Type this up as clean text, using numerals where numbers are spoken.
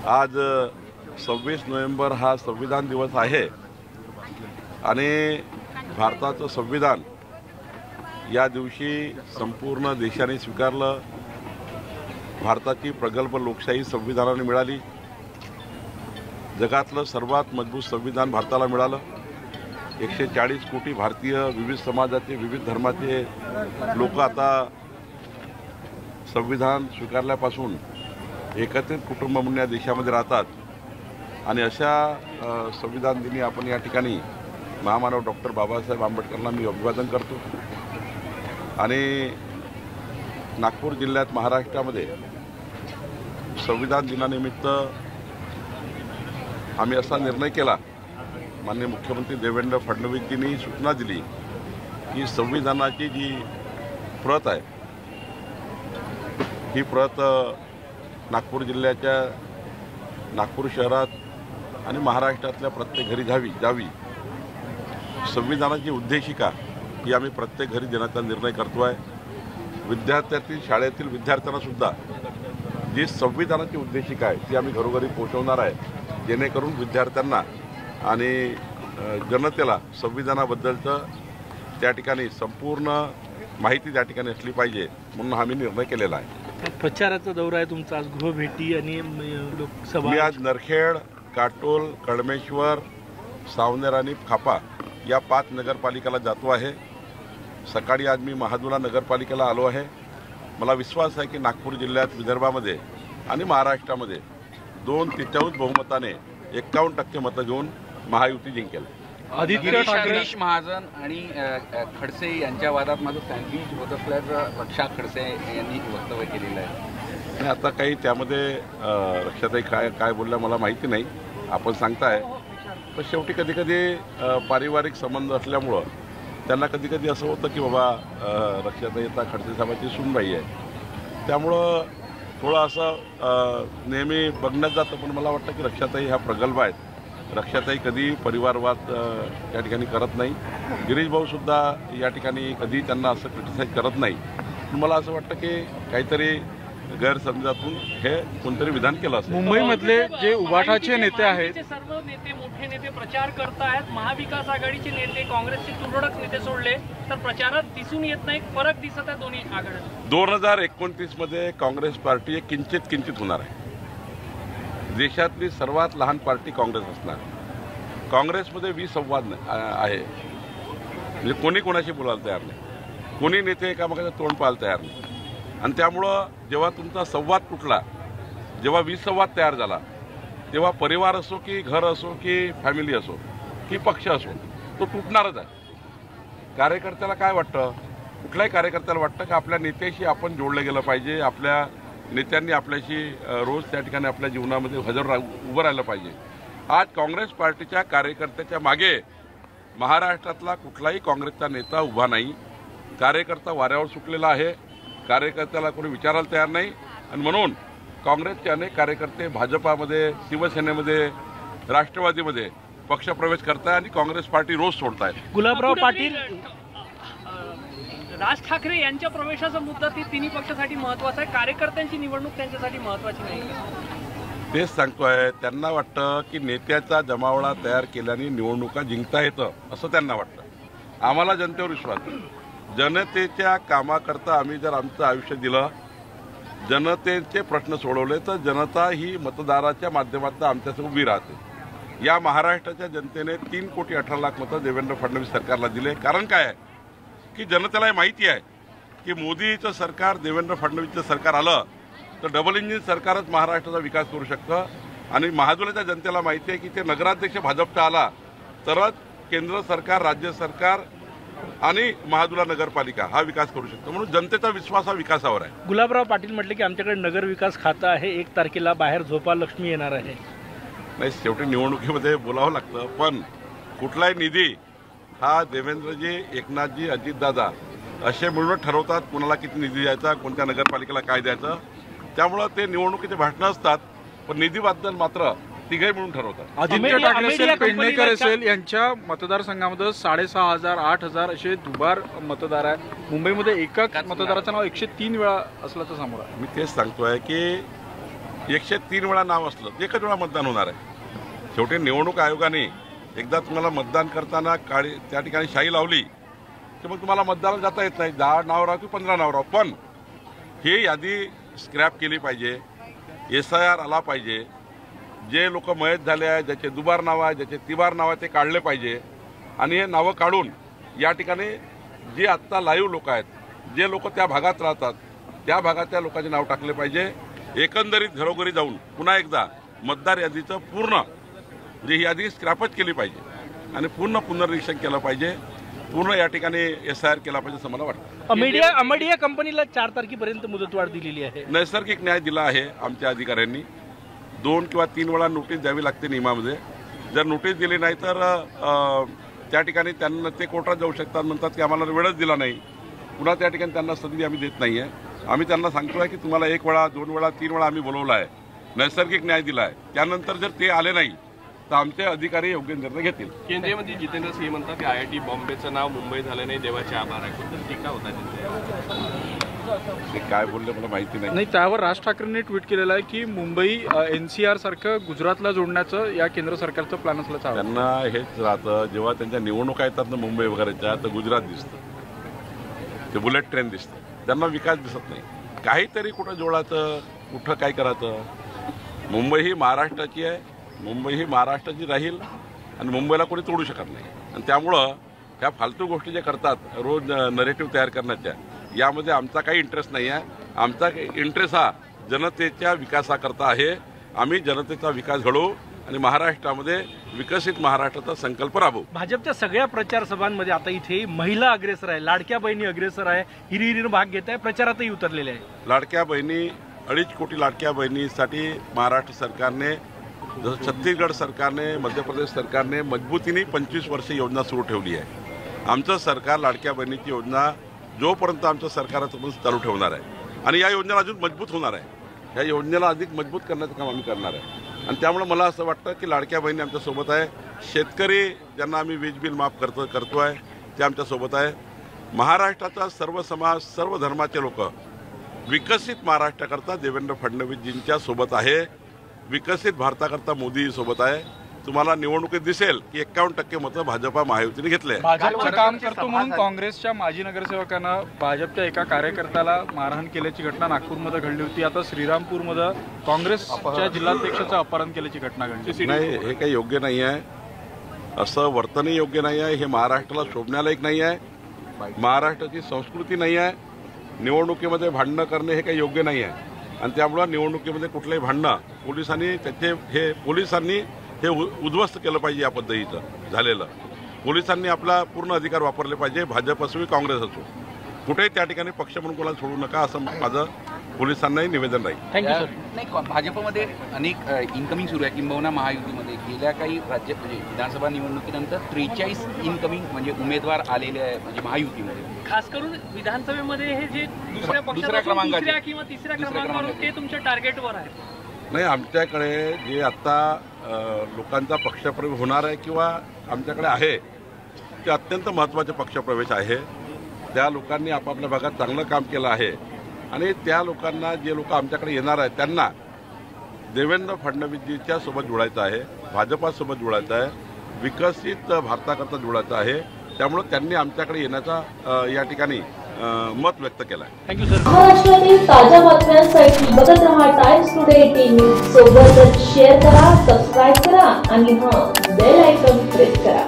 आज 26 नोव्हेंबर हा संविधान दिवस आहे आणि भारताचं संविधान या दिवशी संपूर्ण देशाने स्वीकारलं। भारताची प्रगल्भ लोकशाही संविधानाने मिळाली। जगातलं सर्वात मजबूत संविधान भारताला मिळालं। 140 कोटी भारतीय, विविध समाजाचे, विविध धर्माचे लोक आता संविधान स्वीकारल्यापासून एकत्रित कुटुंब म्हणून या देशामध्ये राहतात आणि अशा संविधान दिनी आपण या ठिकाणी महामानव डॉक्टर बाबासाहेब आंबेडकरांना मी अभिवादन करतो। आणि नागपूर जिल्ह्यात महाराष्ट्रामध्ये संविधान दिनानिमित्त आम्ही असा निर्णय केला, माननीय मुख्यमंत्री देवेंद्र फडणवीसजींनी सूचना दिली की संविधानाची जी प्रत आहे ही प्रत नागपूर जिल्ह्याच्या, नागपूर शहरात आणि महाराष्ट्रातल्या प्रत्येक घरी जावी। संविधानाची उद्देशिका ही आम्ही प्रत्येक घरी देण्याचा निर्णय करतो आहे। विद्यार्थ्यातील, शाळेतील विद्यार्थ्यांना सुद्धा जी संविधानाची उद्देशिका आहे ती आम्ही घरोघरी पोहोचवणार आहे, जेणेकरून विद्यार्थ्यांना आणि जनतेला संविधानाबद्दलचं त्या ठिकाणी संपूर्ण माहिती त्या ठिकाणी असली पाहिजे, म्हणून आम्ही निर्णय केलेला आहे। प्रचाराचा दौरा आहे तुमचा, आज गृहभेटी आणि लोकसभा। मी आज नरखेड, काटोल, कळमेश्वर, सावनेर आणि खापा या 5 नगरपालिकेला जातो आहे। सकाळी आज मी महादुला नगरपालिकेला आलो आहे। मला विश्वास आहे की नागपूर जिल्ह्यात, विदर्भामध्ये आणि महाराष्ट्रामध्ये 2/3 बहुमताने 51% मतं घेऊन महायुती जिंकेल। गिरीश महाजन आणि खडसे यांच्या वादात माझं सँडविच होत असल्याचं रक्षा खडसे यांनी वक्तव्य केलेलं आहे। आता काही त्यामध्ये रक्षाताई काय बोलल्या मला माहिती नाही, आपण सांगताय। पण शेवटी कधी कधी पारिवारिक संबंध असल्यामुळं त्यांना कधी कधी असं होतं की बाबा रक्षाताई आता खडसे साहेबांची सूनबाई आहे, त्यामुळं थोडं असं नेहमी बघण्यात जातं। पण मला वाटतं की रक्षाताई ह्या प्रगल्भ आहेत। रक्षाताई कधी परिवारवाद त्या ठिकाणी करत नाही। गिरीश भाऊसुद्धा या ठिकाणी कधी त्यांना असं क्रिटिसाईज करत नाही। मला असं वाटतं की काहीतरी गैरसमजातून हे कोणतरी विधान केलं असेल। मुंबईमधले जे उभाटाचे नेते आहेत, सर्व नेते, मोठे नेते प्रचार करतायत। महाविकास आघाडीचे नेते, काँग्रेसचे तुरळक नेते सोडले तर प्रचारात दिसून येत नाही, फरक दिसत आहे दोन्ही आघाड्यांत। 2029 मध्ये काँग्रेस पार्टी एक किंचित होणार आहे। देशातली सर्वात लहान पार्टी काँग्रेस असणार। काँग्रेसमध्ये विसंवाद आहे, म्हणजे कोणी कोणाशी बोलायला तयार नाही, कोणी नेते एकामेकाचं तोंड पाहायला तयार नाही। आणि त्यामुळं जेव्हा तुमचा संवाद तुटला, जेव्हा विसंवाद तयार झाला, तेव्हा परिवार असो की घर असो की फॅमिली असो की पक्ष असो, तो तुटणारच आहे। कार्यकर्त्याला काय वाटतं, कुठल्याही कार्यकर्त्याला वाटतं की आपल्या नेत्याशी आपण जोडलं गेलं पाहिजे, आपल्या नेत्यांनी आपल्याशी रोज त्या ठिकाणी आपल्या जीवनामध्ये उभं राहिलं पाहिजे। आज काँग्रेस पार्टीच्या कार्यकर्त्याच्या मागे महाराष्ट्रातला कुठलाही काँग्रेसचा नेता उभा नाही। कार्यकर्ता वाऱ्यावर सुटलेला आहे, कार्यकर्त्याला कोणी विचारायला तयार नाही। आणि म्हणून काँग्रेसचे अनेक कार्यकर्ते भाजपामध्ये, शिवसेनेमध्ये, राष्ट्रवादीमध्ये पक्षप्रवेश करताय आणि काँग्रेस पार्टी रोज सोडताय। गुलाबराव पाटील, राज ठाकरे यांच्या प्रवेशाचा मुद्दा ती तिन्ही पक्षासाठी महत्त्वाचा आहे, कार्यकर्त्यांची निवडणूक त्यांच्यासाठी महत्त्वाची नाही। तेच सांगतोय, त्यांना वाटतं की नेत्याचा जमावडा तयार केल्याने निवडणुका जिंकता येतं असं त्यांना वाटतं। आम्हाला जनतेवर विश्वास आहे। जनतेच्या कामाकरता आम्ही जर आमचं आयुष्य दिलं, जनतेचे प्रश्न सोडवले, तर जनता ही मतदाराच्या माध्यमातून आमच्यासोबत उभी राहते। या महाराष्ट्राच्या जनतेने 3,18,00,000 मतं देवेंद्र फडणवीस सरकारला दिले। कारण काय आहे की जनतेला माहिती आहे की मोदीचं सरकार, देवेंद्र फडणवीसचं सरकार आलं तर डबल इंजिन सरकारच महाराष्ट्राचा विकास करू शकतं। आणि महाजुलाच्या जनतेला माहिती आहे की ते नगराध्यक्ष भाजपचा आला तरच केंद्र सरकार, राज्य सरकार आणि महाजुला नगरपालिका हा विकास करू शकतो। म्हणून जनतेचा विश्वास हा विकासावर आहे। गुलाबराव पाटील म्हटले की आमच्याकडे नगर विकास खातं आहे, 1 तारखेला बाहेर झोपा लक्ष्मी येणार आहे। नाही, शेवटी निवडणुकीमध्ये बोलावं लागतं, पण कुठलाही निधी हा देवेंद्रजी, एकनाथजी, अजितदादा असे मिळून ठरवतात कोणाला किती निधी द्यायचा, कोणत्या नगरपालिकेला काय द्यायचं। त्यामुळं ते निवडणुकीचे भाषणं असतात, पण निधीबद्दल मात्र तिघे मिळून ठरवतात। आदित्य ठाकरे असेल, पेडणेकर असेल, यांच्या मतदारसंघामध्ये 6,500, 8,000 असे दुबार मतदार आहेत। मुंबईमध्ये एकाच मतदाराचं नाव 103 वेळा असल्याचं समोर आहे। मी तेच सांगतोय की 103 वेळा नाव असलं तर एकच वेळा मतदान होणार आहे. शेवटी निवडणूक आयोगाने एकदा तुम्हाला मतदान करताना त्या ठिकाणी शाई लावली तर मग तुम्हाला मतदानाला जाता येत नाही. 10 नाव राहू की 15 नाव राहू, पण ही यादी स्क्रॅप केली पाहिजे. SIR आला पाहिजे. जे लोक मयत झाले आहेत, ज्याचे दुबार नाव आहे, ज्याचे तिबार नाव आहे, ते काढले पाहिजे. आणि हे नावं काढून या ठिकाणी जे आत्ता लाईव्ह लोक आहेत, जे लोक त्या भागात राहतात, त्या भागातल्या लोकांचे नाव टाकले पाहिजे. एकंदरीत घरोघरी जाऊन पुन्हा एकदा मतदार यादीचं पूर्ण ही यादी स्क्रॅपच केली पाहिजे आणि पूर्ण पुनर्निरीक्षण केलं पाहिजे. पूर्ण या ठिकाणी SIR केला पाहिजे असं मला वाटतं. अमेडिया कंपनीला 4 तारखेपर्यंत मुदतवाढ दिलेली आहे. नैसर्गिक न्याय दिला आहे आमच्या अधिकाऱ्यांनी. 2 किंवा 3 वेळा नोटीस द्यावी लागते नियमामध्ये. जर नोटीस दिली नाही तर त्या ठिकाणी त्यांना ते कोर्टात जाऊ शकतात. म्हणतात की आम्हाला वेळच दिला नाही. पुन्हा त्या ठिकाणी त्यांना संधी आम्ही देत नाही आहे. आम्ही त्यांना सांगतोय की तुम्हाला 1 वेळा 2 वेळा 3 वेळा आम्ही बोलवलं आहे, नैसर्गिक न्याय दिला आहे. त्यानंतर जर ते आले नाही तर आमचे अधिकारी योग्य निर्णय घेतील. केंद्रीय मंत्री जितेंद्र सिंह म्हणतात की IIT बॉम्बेचं नाव मुंबई झालं नाही, देवाचे आभार आहे. कुठं टीका होता ते काय बोलले मला माहिती नाही. त्यावर राज ठाकरेंनी ट्विट केलेलं आहे की मुंबई NCR सारखं गुजरातला जोडण्याचं या केंद्र सरकारचं प्लॅन असल्याचं त्यांना हेच राहतं. जेव्हा त्यांच्या निवडणुका येतात ना मुंबई वगैरेच्या, तर गुजरात दिसतं, ते बुलेट ट्रेन दिसतं. त्यांना विकास दिसत नाही. काहीतरी कुठं जोडायचं, कुठं काय करायचं. मुंबई ही महाराष्ट्राची आहे. मुंबई ही महाराष्ट्राची राहील आणि मुंबईला कोणी तोडू शकत नाही. आणि त्यामुळं ह्या फालतू गोष्टी जे करतात रोज नरेटिव्ह तयार करण्याच्या, यामध्ये आमचा काही इंटरेस्ट नाही आहे. आमचा इंटरेस्ट हा जनतेच्या विकासाकरता आहे. आम्ही जनतेचा विकास घडवू आणि महाराष्ट्रामध्ये विकसित महाराष्ट्राचा संकल्प राबवू. भाजपच्या सगळ्या प्रचार सभांमध्ये आता इथे महिला अग्रेसर आहे, लाडक्या बहिणी अग्रेसर आहे, हिरिहिरीनं भाग घेत आहे, प्रचारातही उतरलेले आहे. लाडक्या बहिणी 2.5 कोटी लाडक्या बहिणीसाठी महाराष्ट्र सरकारने, जसं छत्तीसगड सरकारने, मध्य प्रदेश सरकारने मजबूतीने 25 वर्ष योजना सुरू ठेवली आहे. आमचं सरकार लाडक्या बहिणीची योजना जोपर्यंत आमचं सरकार चालू ठेवणार आहे आणि या योजनेला अजून मजबूत होणार आहे. या योजनेला अधिक मजबूत करण्याचं काम आम्ही करणार आहे. आणि त्यामुळे मला असं वाटतं की लाडक्या बहिणी आमच्यासोबत आहे. शेतकरी ज्यांना आम्ही वीज बिल माफ करतोय ते आमच्यासोबत आहे. महाराष्ट्राचा सर्व समाज, सर्व धर्माचे लोक विकसित महाराष्ट्राकरता देवेंद्र फडणवीसजींच्या सोबत आहे. विकसित भारताकरता मोदी सोबत आहे. तुम्हाला निवडणुकीत दिसेल की 51% मतं भाजपा महायुतीने घेतले. भाजपचं काम करतो म्हणून काँग्रेसच्या माजी नगरसेवकांना भाजपच्या एका कार्यकर्त्याला मारहाण केल्याची घटना नागपूरमध्ये घडली होती. आता श्रीरामपूरमध्ये काँग्रेसच्या जिल्हाध्यक्षाचं अपहरण केल्याची घटना घडली. नाही, हे काही योग्य नाही आहे. असं वर्तनही योग्य नाही आहे. हे महाराष्ट्राला शोभण्यालायक नाही आहे. महाराष्ट्राची संस्कृती नाही आहे. निवडणुकीमध्ये भांडणं करणे हे काही योग्य नाही आहे. आणि त्यामुळं निवडणुकीमध्ये कुठलंही भांडणं पोलिसांनी हे उद्ध्वस्त केलं पाहिजे. या पद्धतीचं झालेलं पोलिसांनी आपला पूर्ण अधिकार वापरले पाहिजे. भाजप असो की काँग्रेस असो, कुठेही त्या ठिकाणी पक्ष म्हणून कोणाला सोडू नका असं माझं पोलिसांनाही निवेदन राहील. Thank you sir. नाही, भाजपमध्ये अनेक इन्कमिंग सुरू आहे. किंबहुना महायुतीमध्ये गेल्या काही राज्य म्हणजे विधानसभा निवडणुकीनंतर 43 इन्कमिंग म्हणजे उमेदवार आलेले आहे म्हणजे महायुतीमध्ये. खास करून विधानसभेमध्ये हे जे दुसऱ्या पक्षापासून दुसऱ्या किंवा तिसऱ्या क्रमांकावर ते तुमच्या टार्गेटवर आहे. नाही, आमच्याकडे जे आत्ता लोकांचा पक्षप्रवेश होणार आहे किंवा आमच्याकडे आहे ते अत्यंत महत्त्वाचे पक्षप्रवेश आहे. त्या लोकांनी आपापल्या भागात चांगलं काम केलं आहे आणि त्या लोकांना, जे लोक आमच्याकडे येणार आहेत त्यांना देवेंद्र फडणवीसजीच्या सोबत जोडायचं आहे, भाजपासोबत जोडायचं आहे, विकसित भारताकरता जोडायचं आहे. त्यामुळे त्यांनी आमच्याकडे येण्याचा या ठिकाणी मत व्यक्त केलं आहे. Thank you sir. महाराष्ट्रातील ताज्या बातम्यांसाठी बघत रहा टाइम्स टुडे 18 न्यूज. सोबतच शेअर करा, सबस्क्राईब करा आणि बेल आयकॉन प्रेस करा.